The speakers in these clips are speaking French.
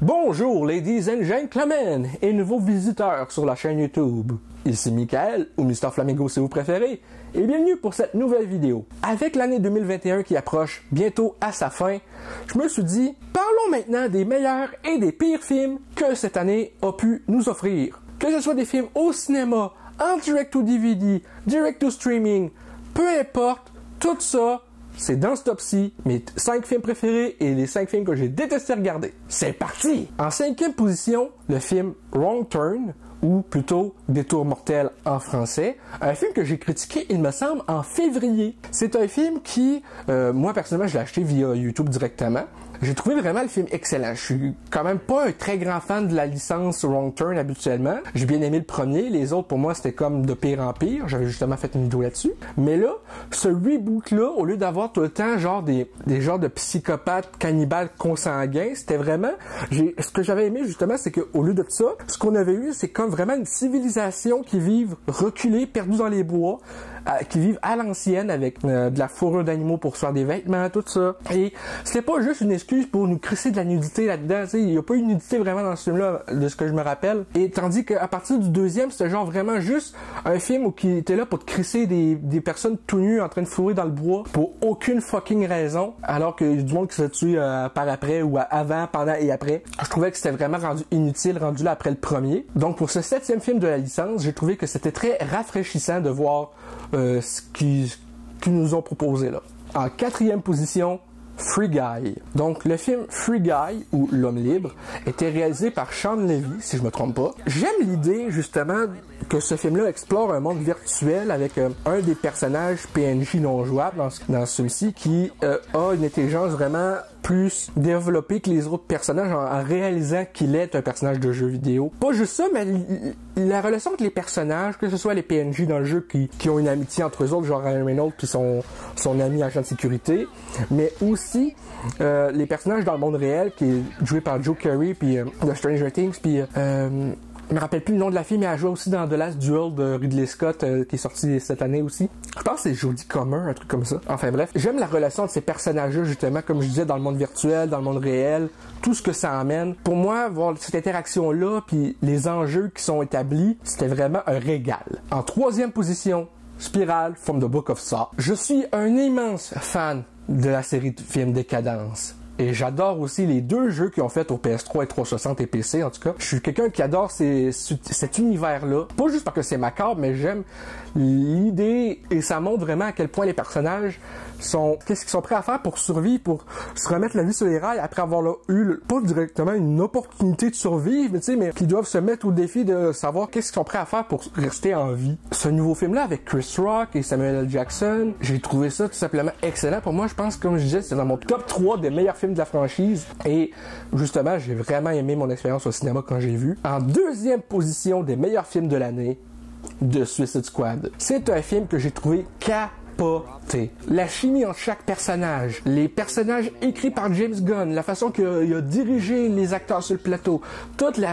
Bonjour ladies and gentlemen et nouveaux visiteurs sur la chaîne YouTube. Ici Michael ou Mr Flamingo si vous préférez et bienvenue pour cette nouvelle vidéo. Avec l'année 2021 qui approche bientôt à sa fin, je me suis dit parlons maintenant des meilleurs et des pires films que cette année a pu nous offrir. Que ce soit des films au cinéma, en direct to DVD, direct to streaming, peu importe, tout ça c'est dans ce top-ci, mes 5 films préférés et les 5 films que j'ai détesté regarder. C'est parti! En 5e position, le film Wrong Turn, ou plutôt Détour mortel en français. Un film que j'ai critiqué, il me semble, en février. C'est un film qui, moi personnellement, je l'ai acheté via YouTube directement. J'ai trouvé vraiment le film excellent. Je suis quand même pas un très grand fan de la licence Wrong Turn habituellement. J'ai bien aimé le premier. Les autres, pour moi, c'était comme de pire en pire. J'avais justement fait une vidéo là-dessus. Mais là, ce reboot-là, au lieu d'avoir tout le temps genre des genres de psychopathes cannibales consanguins, c'était vraiment... Ce que j'avais aimé justement, c'est qu'au lieu de ça, ce qu'on avait eu, c'est comme vraiment une civilisation qui vive reculée, perdue dans les bois, qui vivent à l'ancienne avec de la fourrure d'animaux pour se faire des vêtements, tout ça. Et c'était pas juste une excuse pour nous crisser de la nudité là-dedans. Il n'y a pas eu de nudité vraiment dans ce film-là, de ce que je me rappelle. Et tandis qu'à partir du deuxième, c'était genre vraiment juste un film qui était là pour te crisser des personnes tout nues en train de fourrer dans le bois pour aucune fucking raison, alors qu'il y a du monde qui s'est tué par après ou avant, pendant et après. Je trouvais que c'était vraiment rendu inutile, rendu là après le premier. Donc pour ce 7e film de la licence, j'ai trouvé que c'était très rafraîchissant de voir ce qu'ils nous ont proposé là. En 4e position, Free Guy. Donc, le film Free Guy, ou L'Homme Libre, était réalisé par Sean Levy, si je me trompe pas. J'aime l'idée, justement, que ce film-là explore un monde virtuel avec un des personnages PNJ non jouables dans celui-ci qui a une intelligence vraiment plus développée que les autres personnages en réalisant qu'il est un personnage de jeu vidéo. Pas juste ça, mais la relation entre les personnages, que ce soit les PNJ dans le jeu qui ont une amitié entre eux autres, genre Ryan Reynolds puis son ami agent de sécurité, mais aussi les personnages dans le monde réel qui est joué par Joe Carey puis de Stranger Things puis je me rappelle plus le nom de la fille, mais elle joue aussi dans The Last Duel de Ridley Scott qui est sorti cette année aussi. Je pense que c'est Jodie Comer, un truc comme ça. Enfin bref, j'aime la relation de ces personnages-là justement, comme je disais, dans le monde virtuel, dans le monde réel, tout ce que ça amène. Pour moi, voir cette interaction-là, puis les enjeux qui sont établis, c'était vraiment un régal. En 3e position, Spiral from the Book of Saw. Je suis un immense fan de la série de films Décadence. Et j'adore aussi les 2 jeux qu'ils ont fait au PS3 et 360 et PC en tout cas. Je suis quelqu'un qui adore cet univers-là. Pas juste parce que c'est macabre, mais j'aime l'idée et ça montre vraiment à quel point les personnages qu'est-ce qu'ils sont prêts à faire pour survivre, pour se remettre la vie sur les rails après avoir eu pas directement une opportunité de survivre, mais tu sais, mais qui doivent se mettre au défi de savoir qu'est-ce qu'ils sont prêts à faire pour rester en vie. Ce nouveau film-là avec Chris Rock et Samuel L. Jackson, j'ai trouvé ça tout simplement excellent. Pour moi, je pense, comme je disais, c'est dans mon top 3 des meilleurs films de la franchise et justement, j'ai vraiment aimé mon expérience au cinéma quand j'ai vu. En 2e position des meilleurs films de l'année, de Suicide Squad. C'est un film que j'ai trouvé capoté. La chimie entre chaque personnage, les personnages écrits par James Gunn, la façon qu'il a dirigé les acteurs sur le plateau,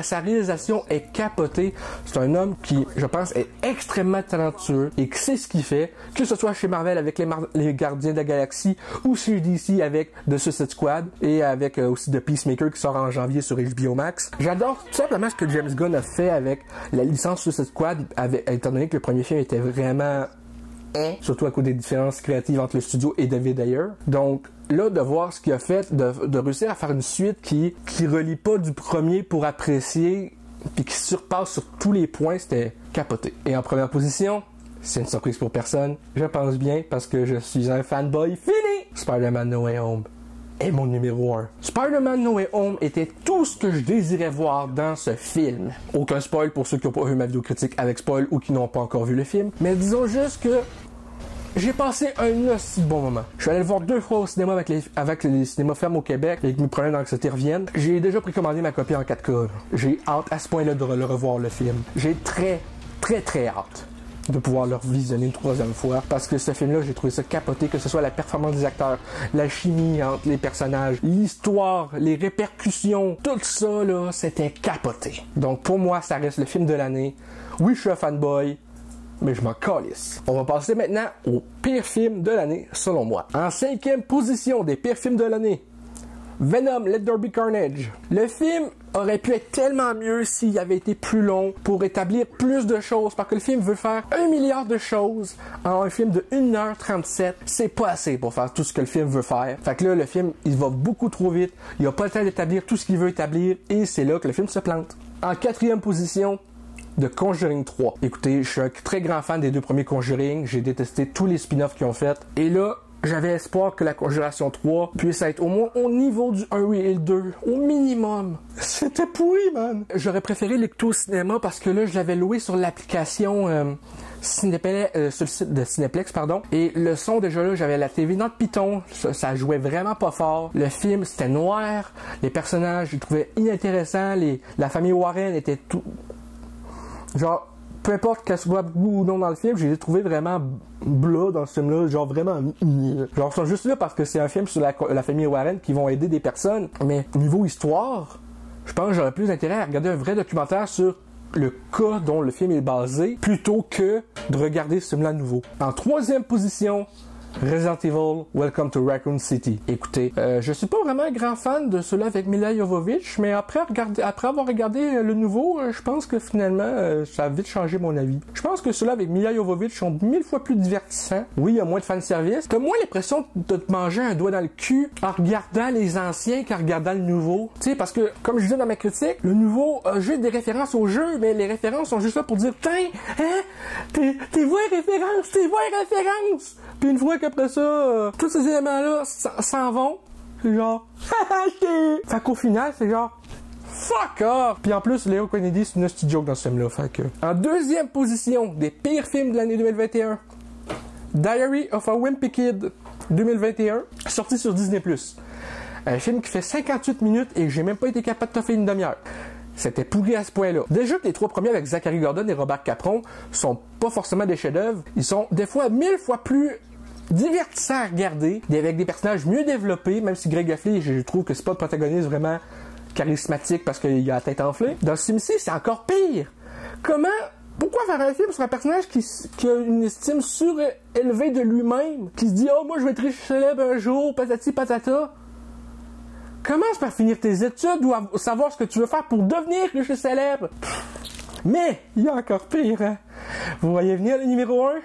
sa réalisation est capotée. C'est un homme qui, je pense, est extrêmement talentueux et qui sait ce qu'il fait, que ce soit chez Marvel avec les Gardiens de la Galaxie ou chez DC avec The Suicide Squad et avec aussi The Peacemaker qui sort en janvier sur HBO Max. J'adore tout simplement ce que James Gunn a fait avec la licence Suicide Squad, étant donné que le premier film était vraiment surtout à cause des différences créatives entre le studio et David Ayer. Donc là, de voir ce qu'il a fait, de réussir à faire une suite qui relie pas du premier pour apprécier puis qui surpasse sur tous les points, c'était capoté. Et en première position, c'est une surprise pour personne, je pense bien, parce que je suis un fanboy fini. Spider-Man No Way Home est mon numéro 1. Spider-Man No Way Home était tout ce que je désirais voir dans ce film. Aucun spoil pour ceux qui n'ont pas vu ma vidéo critique avec spoil ou qui n'ont pas encore vu le film. Mais disons juste que j'ai passé un aussi bon moment. Je suis allé le voir 2 fois au cinéma avec les cinémas fermes au Québec et que mes problèmes d'anxiété reviennent. J'ai déjà précommandé ma copie en 4K. J'ai hâte à ce point-là de le revoir le film. J'ai très hâte de pouvoir le visionner une 3e fois parce que ce film-là, j'ai trouvé ça capoté, que ce soit la performance des acteurs, la chimie entre les personnages, l'histoire, les répercussions, tout ça, là, c'était capoté. Donc pour moi, ça reste le film de l'année. Oui, je suis un fanboy, mais je m'en calisse. On va passer maintenant au pire film de l'année, selon moi. En 5e position des pires films de l'année, Venom, Let There Be Carnage. Le film aurait pu être tellement mieux s'il avait été plus long pour établir plus de choses, parce que le film veut faire 1 milliard de choses en un film de 1h37. C'est pas assez pour faire tout ce que le film veut faire. Fait que là, le film, il va beaucoup trop vite. Il a pas le temps d'établir tout ce qu'il veut établir, et c'est là que le film se plante. En 4e position, The Conjuring 3. Écoutez, je suis un très grand fan des 2 premiers Conjuring. J'ai détesté tous les spin-offs qu'ils ont fait. Et là, j'avais espoir que la Conjuration 3 puisse être au moins au niveau du 1 et le 2, au minimum. C'était pourri, man! J'aurais préféré l'écouter au cinéma parce que là, je l'avais loué sur l'application sur le site de Cineplex, pardon. Et le son, déjà là, j'avais la TV dans le piton. Ça jouait vraiment pas fort. Le film, c'était noir. Les personnages, je les trouvais inintéressants. La famille Warren était tout... Genre, peu importe qu'elle soit ou non dans le film, je les ai trouvés vraiment blas dans ce film-là, genre vraiment... Genre, ils sont juste là parce que c'est un film sur la famille Warren qui vont aider des personnes, mais niveau histoire, je pense que j'aurais plus intérêt à regarder un vrai documentaire sur le cas dont le film est basé, plutôt que de regarder ce film-là nouveau. En 3e position, Resident Evil, Welcome to Raccoon City. Écoutez, je suis pas vraiment un grand fan de cela avec Milla Jovovich, mais après avoir regardé le nouveau, je pense que finalement, ça a vite changé mon avis. Je pense que ceux-là avec Milla Jovovich sont 1000 fois plus divertissants. Oui, il y a moins de fanservice. T'as moins l'impression de te manger un doigt dans le cul en regardant les anciens qu'en regardant le nouveau. Tu sais, parce que, comme je disais dans ma critique, le nouveau a juste des références au jeu, mais les références sont juste là pour dire, tiens, hein, tes vraies références! Puis une fois qu'après ça, tous ces éléments-là s'en vont, c'est genre, fait qu'au final, c'est genre, fuck off! Puis en plus, Léo Kennedy, c'est une hostie joke dans ce film-là, fait que... En 2e position des pires films de l'année 2021, Diary of a Wimpy Kid 2021, sorti sur Disney+. Un film qui fait 58 minutes et j'ai même pas été capable de toffer une demi-heure. C'était pourri à ce point-là. Déjà que les 3 premiers avec Zachary Gordon et Robert Capron sont pas forcément des chefs-d'œuvre, ils sont des fois 1000 fois plus divertissant à regarder, avec des personnages mieux développés, même si Greg Heffley, je trouve que c'est pas le protagoniste vraiment charismatique parce qu'il a la tête enflée. Dans Sim-Ci, c'est encore pire. Pourquoi faire un film sur un personnage qui a une estime surélevée de lui-même, qui se dit « Oh, moi, je vais être riche célèbre un jour, patati patata ». Commence par finir tes études ou savoir ce que tu veux faire pour devenir riche et célèbre. Mais, il y a encore pire, hein. Vous voyez venir le numéro 1?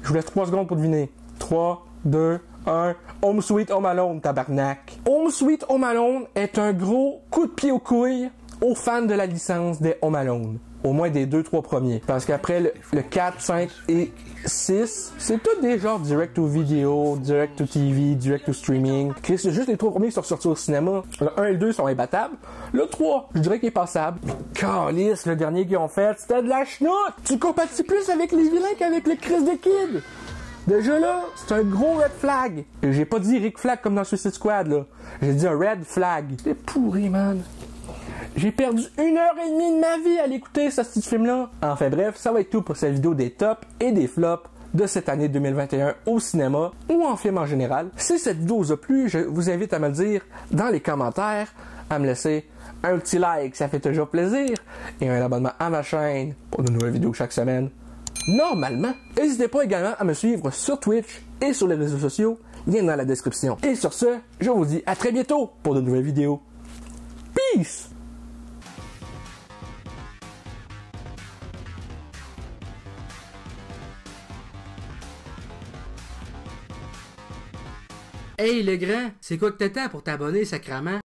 Je vous laisse 3 secondes pour deviner. 3, 2, 1. Home Sweet Home Alone, tabarnak. Home Sweet Home Alone est un gros coup de pied aux couilles aux fans de la licence des Home Alone. Au moins des 2-3 premiers. Parce qu'après, le 4, 5 et 6, c'est tout des genres direct to video, direct to TV, direct to streaming. C'est juste les 3 premiers qui sont sortis au cinéma. Le 1 et le 2 sont imbattables. Le 3, je dirais qu'il est passable. Calice, le dernier qu'ils ont fait, c'était de la chenoute! Tu compatis plus avec les vilains qu'avec le Chris de Kid! Déjà là, c'est un gros red flag. Et j'ai pas dit Rick Flag comme dans Suicide Squad, là. J'ai dit un red flag. C'est pourri, man. J'ai perdu 1h30 de ma vie à l'écouter, ce petit film-là. Enfin bref, ça va être tout pour cette vidéo des tops et des flops de cette année 2021 au cinéma ou en film en général. Si cette vidéo vous a plu, je vous invite à me le dire dans les commentaires, à me laisser un petit like, ça fait toujours plaisir, et un abonnement à ma chaîne pour de nouvelles vidéos chaque semaine. Normalement, n'hésitez pas également à me suivre sur Twitch et sur les réseaux sociaux, lien dans la description. Et sur ce, je vous dis à très bientôt pour de nouvelles vidéos. Peace! Hey le grand, c'est quoi que t'attends pour t'abonner, sacrament?